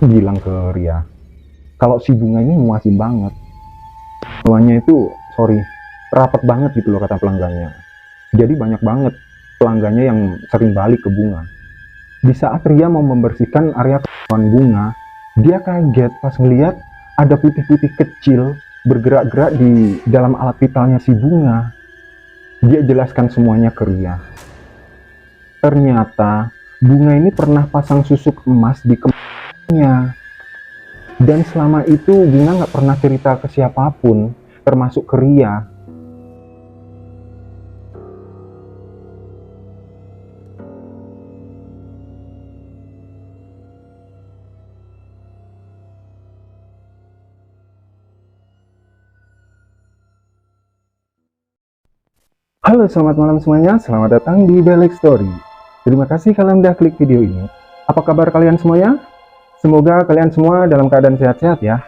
bilang ke Ria kalau si Bunga ini muasin banget. Nuannya itu, rapat banget gitu loh kata pelanggannya. Jadi banyak banget pelanggannya yang sering balik ke Bunga. Di saat Ria mau membersihkan area kawan Bunga, dia kaget pas ngeliat ada putih-putih kecil bergerak-gerak di dalam alat vitalnya si Bunga. Dia jelaskan semuanya ke Ria. Ternyata Bunga ini pernah pasang susuk emas di kemahnya. Dan selama itu Bunga nggak pernah cerita ke siapapun, termasuk ke Ria. Halo, selamat malam semuanya. Selamat datang di Belek Story. Terima kasih kalian udah klik video ini. Apa kabar kalian semuanya? Semoga kalian semua dalam keadaan sehat-sehat ya.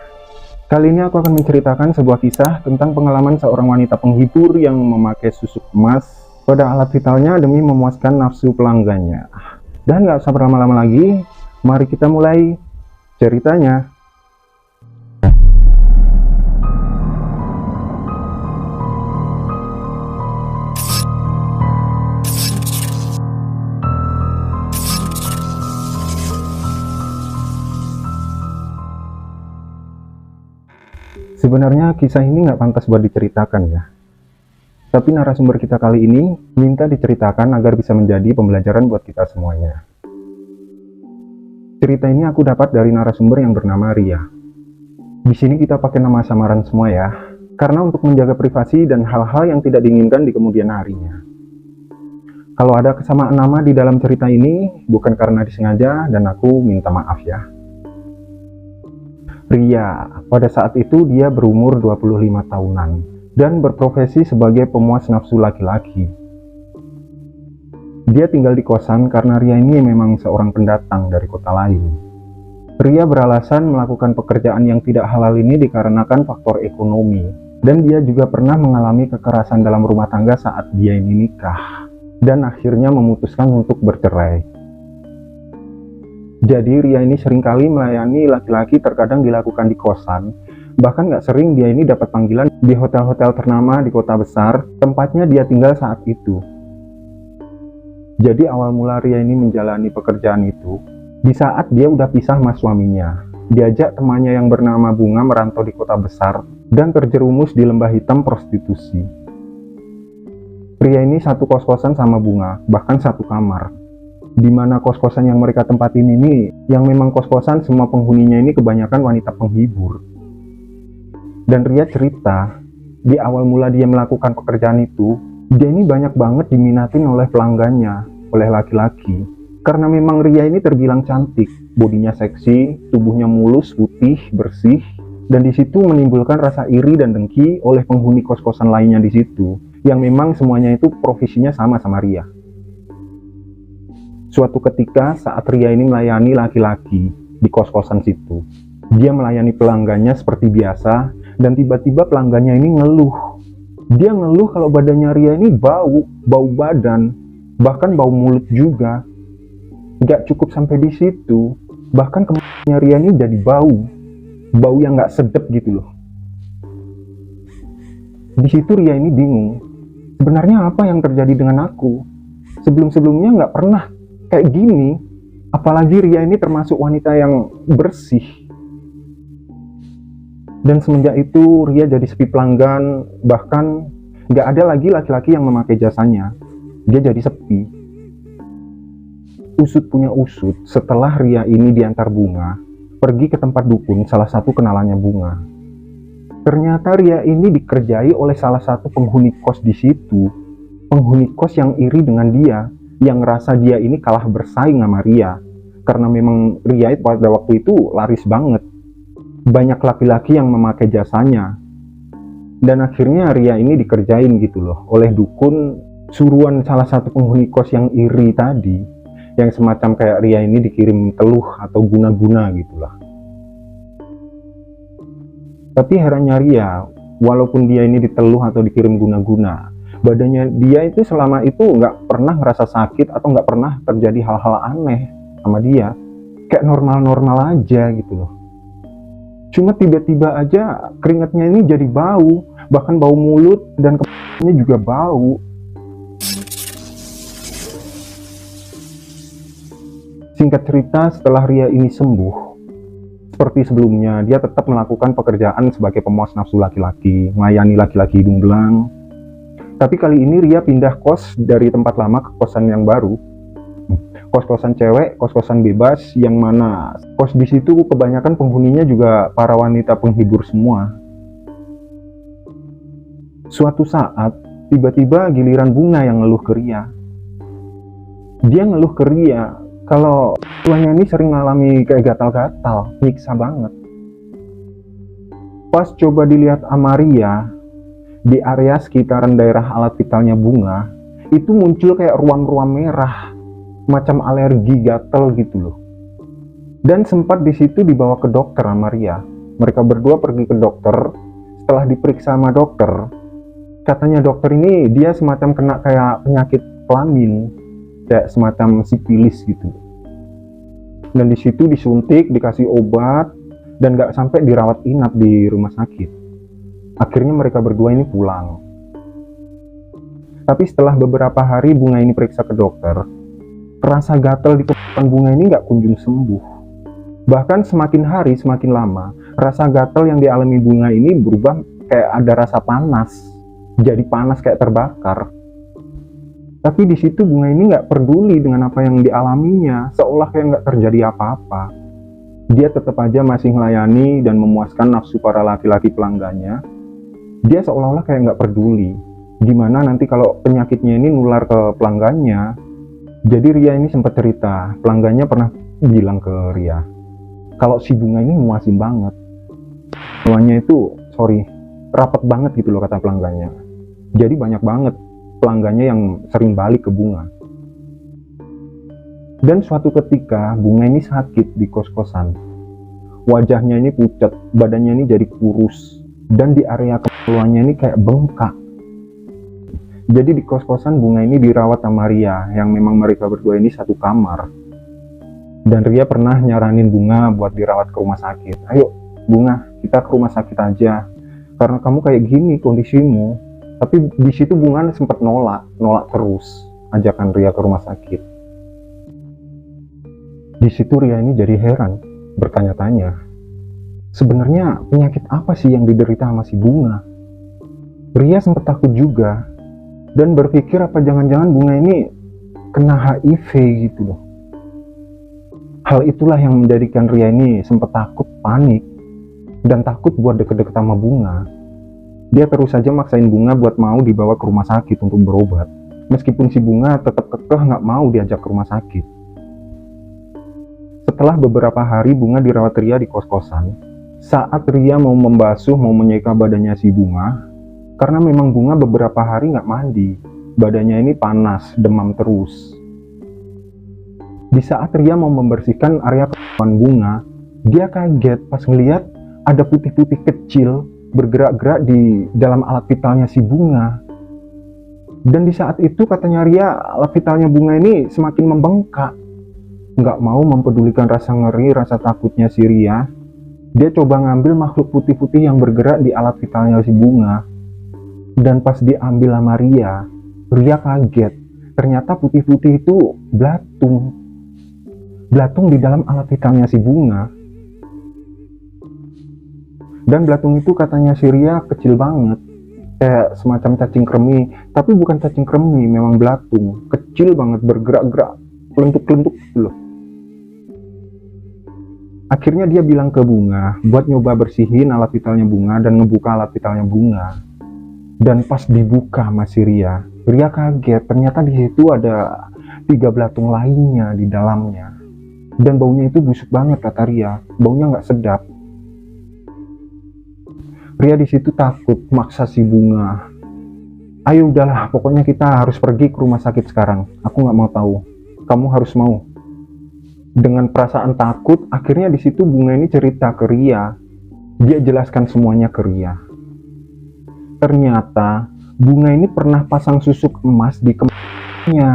Kali ini aku akan menceritakan sebuah kisah tentang pengalaman seorang wanita penghibur yang memakai susuk emas pada alat vitalnya demi memuaskan nafsu pelanggannya. Dan gak usah berlama-lama lagi, mari kita mulai ceritanya. Sebenarnya kisah ini nggak pantas buat diceritakan ya. Tapi narasumber kita kali ini minta diceritakan agar bisa menjadi pembelajaran buat kita semuanya. Cerita ini aku dapat dari narasumber yang bernama Ria. Di sini kita pakai nama samaran semua ya, karena untuk menjaga privasi dan hal-hal yang tidak diinginkan di kemudian harinya. Kalau ada kesamaan nama di dalam cerita ini, bukan karena disengaja dan aku minta maaf ya. Ria, pada saat itu dia berumur 25 tahunan dan berprofesi sebagai pemuas nafsu laki-laki. Dia tinggal di kosan karena Ria ini memang seorang pendatang dari kota lain. Ria beralasan melakukan pekerjaan yang tidak halal ini dikarenakan faktor ekonomi, dan dia juga pernah mengalami kekerasan dalam rumah tangga saat dia ini nikah, dan akhirnya memutuskan untuk bercerai. Jadi Ria ini seringkali melayani laki-laki, terkadang dilakukan di kosan. Bahkan gak sering dia ini dapat panggilan di hotel-hotel ternama di kota besar, tempatnya dia tinggal saat itu. Jadi awal mula Ria ini menjalani pekerjaan itu, di saat dia udah pisah sama suaminya. Diajak temannya yang bernama Bunga merantau di kota besar, dan terjerumus di lembah hitam prostitusi. Ria ini satu kos-kosan sama Bunga, bahkan satu kamar. Di mana kos-kosan yang mereka tempatin ini, yang memang kos-kosan semua penghuninya ini kebanyakan wanita penghibur. Dan Ria cerita, di awal mula dia melakukan pekerjaan itu, dia ini banyak banget diminatin oleh pelanggannya, oleh laki-laki. Karena memang Ria ini terbilang cantik, bodinya seksi, tubuhnya mulus, putih, bersih, dan di situ menimbulkan rasa iri dan dengki oleh penghuni kos-kosan lainnya di situ, yang memang semuanya itu profesinya sama Ria. Suatu ketika saat Ria ini melayani laki-laki di kos-kosan situ, dia melayani pelanggannya seperti biasa, dan tiba-tiba pelanggannya ini ngeluh. Dia ngeluh kalau badannya Ria ini bau badan, bahkan bau mulut juga. Gak cukup sampai di situ, bahkan kemaluannya Ria ini jadi bau yang gak sedap gitu loh. Di situ Ria ini bingung, sebenarnya apa yang terjadi dengan aku? Sebelum-sebelumnya gak pernah kayak gini, apalagi Ria ini termasuk wanita yang bersih. Dan semenjak itu Ria jadi sepi pelanggan, bahkan gak ada lagi laki-laki yang memakai jasanya. Dia jadi sepi. Usut punya usut, setelah Ria ini diantar Bunga pergi ke tempat dukun salah satu kenalannya Bunga. Ternyata Ria ini dikerjai oleh salah satu penghuni kos di situ. Penghuni kos yang iri dengan dia, yang ngerasa dia ini kalah bersaing sama Ria, karena memang Ria pada waktu itu laris banget, banyak laki-laki yang memakai jasanya. Dan akhirnya Ria ini dikerjain gitu loh oleh dukun suruhan salah satu penghuni kos yang iri tadi, yang semacam kayak Ria ini dikirim teluh atau guna-guna gitulah. Tapi herannya Ria, walaupun dia ini diteluh atau dikirim guna-guna, badannya dia itu selama itu nggak pernah ngerasa sakit atau nggak pernah terjadi hal-hal aneh sama dia. kayak normal-normal aja gitu loh. Cuma tiba-tiba aja keringatnya ini jadi bau, bahkan bau mulut dan kepalanya juga bau. Singkat cerita, setelah Ria ini sembuh, seperti sebelumnya, dia tetap melakukan pekerjaan sebagai pemuas nafsu laki-laki, melayani laki-laki hidung belang. Tapi kali ini Ria pindah kos dari tempat lama ke kosan yang baru. Kos-kosan cewek, kos-kosan bebas, yang mana kos di situ kebanyakan penghuninya juga para wanita penghibur semua. Suatu saat, tiba-tiba giliran Bunga yang ngeluh ke Ria. Dia ngeluh ke Ria kalau tuanya ini sering mengalami kayak gatal-gatal, nyiksa banget. Pas coba dilihat sama Ria, di area sekitaran daerah alat vitalnya Bunga, itu muncul kayak ruam-ruam merah, macam alergi gatel gitu loh. Dan sempat di situ dibawa ke dokter sama Ria. Mereka berdua pergi ke dokter. Setelah diperiksa sama dokter, katanya dokter ini dia semacam kena kayak penyakit kelamin, kayak semacam sifilis gitu. Dan di situ disuntik, dikasih obat, dan gak sampai dirawat inap di rumah sakit. Akhirnya mereka berdua ini pulang. Tapi setelah beberapa hari Bunga ini periksa ke dokter, rasa gatal di kepala Bunga ini gak kunjung sembuh. Bahkan semakin hari semakin lama, rasa gatal yang dialami Bunga ini berubah kayak ada rasa panas, jadi panas kayak terbakar. Tapi di situ Bunga ini nggak peduli dengan apa yang dialaminya, seolah kayak nggak terjadi apa-apa. Dia tetap aja masih melayani dan memuaskan nafsu para laki-laki pelanggannya. Dia seolah-olah kayak nggak peduli. Gimana nanti kalau penyakitnya ini nular ke pelanggannya? Jadi Ria ini sempat cerita, pelanggannya pernah bilang ke Ria, kalau si Bunga ini muasin banget. Tuanya itu, rapet banget gitu loh kata pelanggannya. Jadi banyak banget pelanggannya yang sering balik ke Bunga. Dan suatu ketika Bunga ini sakit di kos-kosan. Wajahnya ini pucat, badannya ini jadi kurus, dan di area kepalanya ini kayak bengkak. Jadi di kos-kosan Bunga ini dirawat sama Ria, yang memang mereka berdua ini satu kamar. Dan Ria pernah nyaranin Bunga buat dirawat ke rumah sakit. Ayo Bunga, kita ke rumah sakit aja, karena kamu kayak gini kondisimu. Tapi di situ Bunga sempat nolak terus ajakan Ria ke rumah sakit. Di situ Ria ini jadi heran, bertanya-tanya, sebenarnya penyakit apa sih yang diderita sama si Bunga? Ria sempat takut juga dan berpikir apa jangan-jangan Bunga ini kena HIV gitu loh. Hal itulah yang menjadikan Ria ini sempat takut, panik, dan takut buat deket-deket sama Bunga. Dia terus saja maksain Bunga buat mau dibawa ke rumah sakit untuk berobat, meskipun si Bunga tetap kekeh nggak mau diajak ke rumah sakit. Setelah beberapa hari Bunga dirawat Ria di kos-kosan. Saat Ria mau membasuh, mau menyeka badannya si Bunga, karena memang Bunga beberapa hari nggak mandi, badannya ini panas, demam terus. Di saat Ria mau membersihkan area kepalanya Bunga, dia kaget pas ngeliat ada putih-putih kecil bergerak-gerak di dalam alat vitalnya si Bunga. Dan di saat itu katanya Ria, alat vitalnya Bunga ini semakin membengkak. Nggak mau mempedulikan rasa ngeri, rasa takutnya si Ria, dia coba ngambil makhluk putih-putih yang bergerak di alat vitalnya si Bunga. Dan pas diambil sama Ria kaget. Ternyata putih-putih itu belatung di dalam alat vitalnya si Bunga. Dan belatung itu katanya si Ria kecil banget, kayak semacam cacing kremi, tapi bukan cacing kremi, memang belatung, kecil banget, bergerak-gerak, kelentuk-kelentuk gitu loh. Akhirnya dia bilang ke Bunga buat nyoba bersihin alat vitalnya Bunga dan ngebuka alat vitalnya Bunga. Dan pas dibuka sama si Ria kaget, ternyata di situ ada 3 belatung lainnya di dalamnya. Dan baunya itu busuk banget kata Ria, baunya nggak sedap. Ria di situ takut, maksa si Bunga, ayo udahlah, pokoknya kita harus pergi ke rumah sakit sekarang. Aku nggak mau tahu, kamu harus mau. Dengan perasaan takut, akhirnya di situ Bunga ini cerita ke Ria. Dia jelaskan semuanya ke Ria. Ternyata Bunga ini pernah pasang susuk emas di kemaluannya.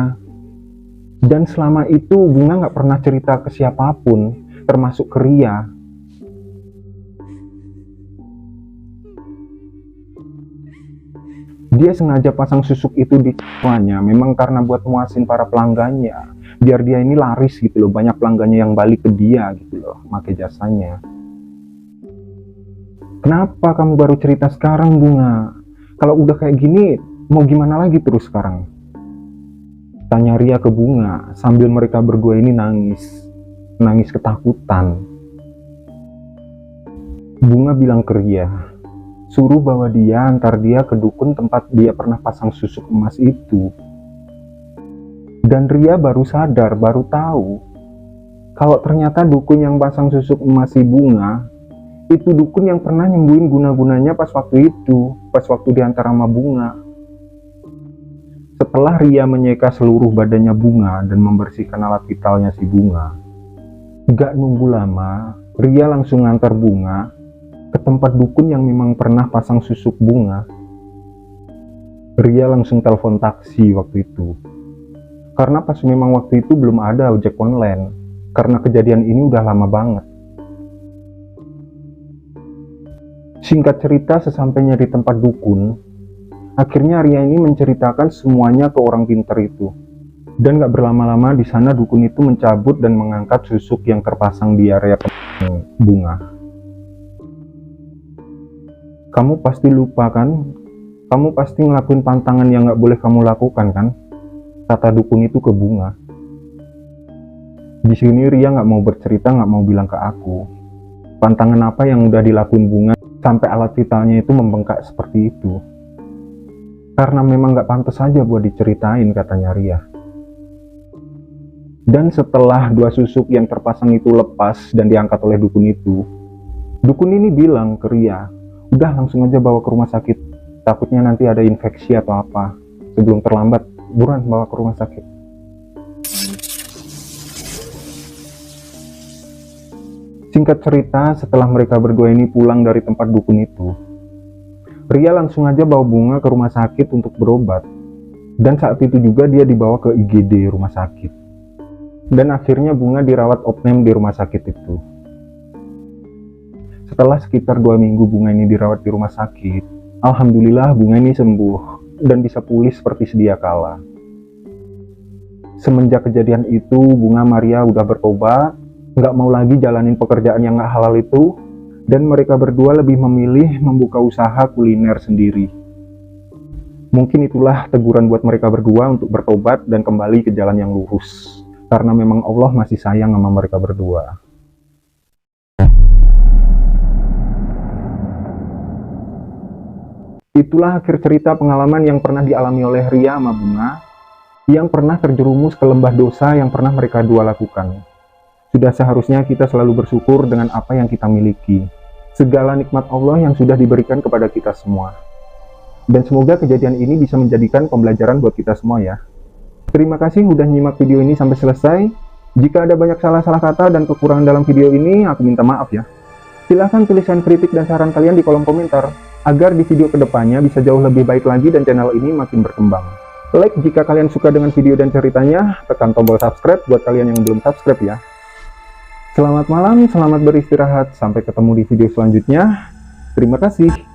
Dan selama itu Bunga nggak pernah cerita ke siapapun, termasuk ke Ria. Dia sengaja pasang susuk itu di rumahnya, memang karena buat muasin para pelanggannya, biar dia ini laris gitu loh, banyak pelanggannya yang balik ke dia gitu loh, pakai jasanya. Kenapa kamu baru cerita sekarang, Bunga? Kalau udah kayak gini, mau gimana lagi terus sekarang? Tanya Ria ke Bunga, sambil mereka berdua ini nangis ketakutan. Bunga bilang ke Ria, suruh bawa dia, antar dia ke dukun tempat dia pernah pasang susuk emas itu. Dan Ria baru sadar, baru tahu, kalau ternyata dukun yang pasang susuk emas si Bunga, itu dukun yang pernah nyembuhin guna-gunanya pas waktu diantar sama Bunga. Setelah Ria menyeka seluruh badannya Bunga dan membersihkan alat vitalnya si Bunga, gak nunggu lama, Ria langsung ngantar Bunga ke tempat dukun yang memang pernah pasang susuk Bunga. Ria langsung telepon taksi waktu itu, karena pas memang waktu itu belum ada ojek online, karena kejadian ini udah lama banget. Singkat cerita, sesampainya di tempat dukun, akhirnya Ria ini menceritakan semuanya ke orang pintar itu. Dan gak berlama-lama di sana dukun itu mencabut dan mengangkat susuk yang terpasang di area Bunga. Kamu pasti lupa kan? Kamu pasti ngelakuin pantangan yang gak boleh kamu lakukan kan? Kata dukun itu ke Bunga. Di sini Ria gak mau bercerita, gak mau bilang ke aku pantangan apa yang udah dilakuin Bunga sampai alat vitalnya itu membengkak seperti itu. Karena memang gak pantas aja buat diceritain, katanya Ria. Dan setelah 2 susuk yang terpasang itu lepas dan diangkat oleh dukun itu, dukun ini bilang ke Ria, udah langsung aja bawa ke rumah sakit, takutnya nanti ada infeksi atau apa. Sebelum terlambat, buruan bawa ke rumah sakit. Singkat cerita, setelah mereka berdua ini pulang dari tempat dukun itu, Ria langsung aja bawa Bunga ke rumah sakit untuk berobat. Dan saat itu juga dia dibawa ke IGD rumah sakit. Dan akhirnya Bunga dirawat opname di rumah sakit itu. Setelah sekitar 2 minggu Bunga ini dirawat di rumah sakit, alhamdulillah Bunga ini sembuh dan bisa pulih seperti sedia kala. Semenjak kejadian itu, Bunga Maria udah bertobat, nggak mau lagi jalanin pekerjaan yang nggak halal itu, dan mereka berdua lebih memilih membuka usaha kuliner sendiri. Mungkin itulah teguran buat mereka berdua untuk bertobat dan kembali ke jalan yang lurus, karena memang Allah masih sayang sama mereka berdua. Itulah akhir cerita pengalaman yang pernah dialami oleh Ria sama Bunga, yang pernah terjerumus ke lembah dosa yang pernah mereka dua lakukan. Sudah seharusnya kita selalu bersyukur dengan apa yang kita miliki, segala nikmat Allah yang sudah diberikan kepada kita semua. Dan semoga kejadian ini bisa menjadikan pembelajaran buat kita semua ya. Terima kasih udah nyimak video ini sampai selesai. Jika ada banyak salah-salah kata dan kekurangan dalam video ini, aku minta maaf ya. Silahkan tuliskan kritik dan saran kalian di kolom komentar, agar di video kedepannya bisa jauh lebih baik lagi dan channel ini makin berkembang. Like jika kalian suka dengan video dan ceritanya, tekan tombol subscribe buat kalian yang belum subscribe ya. Selamat malam, selamat beristirahat, sampai ketemu di video selanjutnya. Terima kasih.